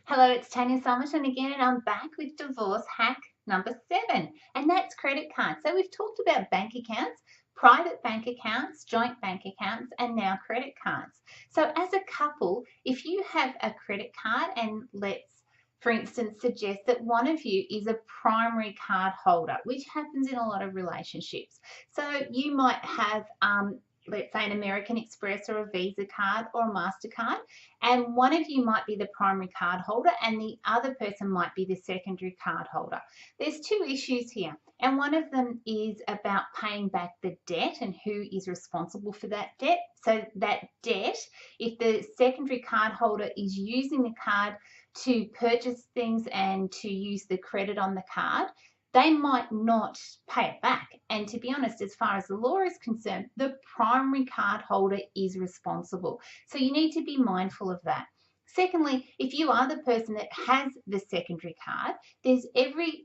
Hello, it's Tanya Somerton again, and I'm back with divorce hack number 7, and that's credit cards. So we've talked about bank accounts, private bank accounts, joint bank accounts, and now credit cards. So as a couple, if you have a credit card, and let's, for instance, suggest that one of you is a primary card holder, which happens in a lot of relationships. So you might have let's say an American Express or a Visa card or a MasterCard, and one of you might be the primary card holder and the other person might be the secondary card holder. There's two issues here, and one of them is about paying back the debt and who is responsible for that debt. So that debt, if the secondary card holder is using the card to purchase things and to use the credit on the card, they might not pay it back. And to be honest, as far as the law is concerned, the primary card holder is responsible. So you need to be mindful of that. Secondly, if you are the person that has the secondary card, there's every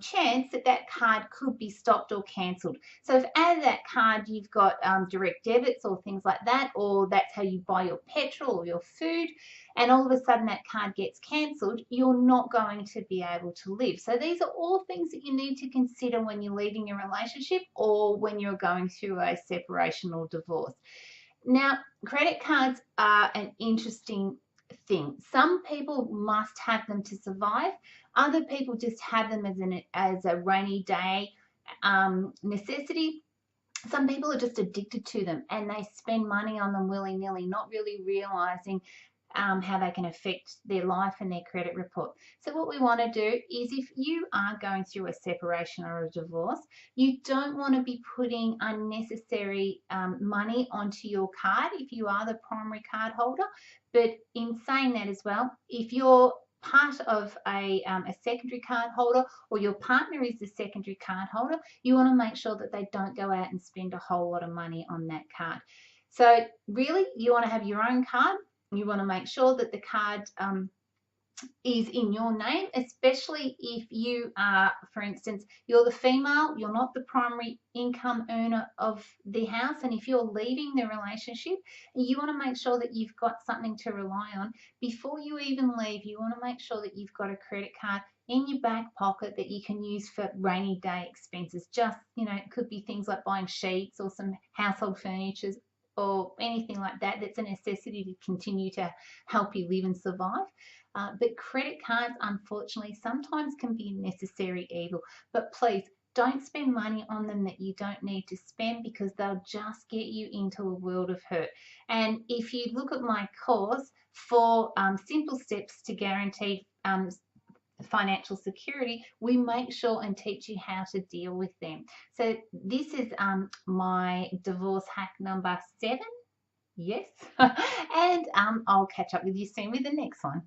chance that that card could be stopped or cancelled. So if out of that card you've got direct debits or things like that, or that's how you buy your petrol or your food, and all of a sudden that card gets cancelled, you're not going to be able to live. So these are all things that you need to consider when you're leaving your relationship or when you're going through a separation or divorce. Now, credit cards are an interesting thing. Some people must have them to survive. Other people just have them as a rainy day necessity. Some people are just addicted to them and they spend money on them willy-nilly, not really realizing how they can affect their life and their credit report. So what we want to do is, if you are going through a separation or a divorce, you don't want to be putting unnecessary money onto your card if you are the primary card holder. But in saying that as well, if you're part of a secondary card holder, or your partner is the secondary card holder, you want to make sure that they don't go out and spend a whole lot of money on that card. So really, you want to have your own card. You want to make sure that the card is in your name, especially if you are, for instance, you're the female, you're not the primary income earner of the house, and if you're leaving the relationship, you want to make sure that you've got something to rely on. Before you even leave, you want to make sure that you've got a credit card in your back pocket that you can use for rainy day expenses. Just, it could be things like buying sheets or some household furniture or anything like that that's a necessity to continue to help you live and survive. But credit cards, unfortunately, sometimes can be a necessary evil. But please, don't spend money on them that you don't need to spend, because they'll just get you into a world of hurt. And if you look at my course for simple steps to guarantee financial security, we make sure and teach you how to deal with them. So this is my divorce hack number 7. Yes. And I'll catch up with you soon with the next one.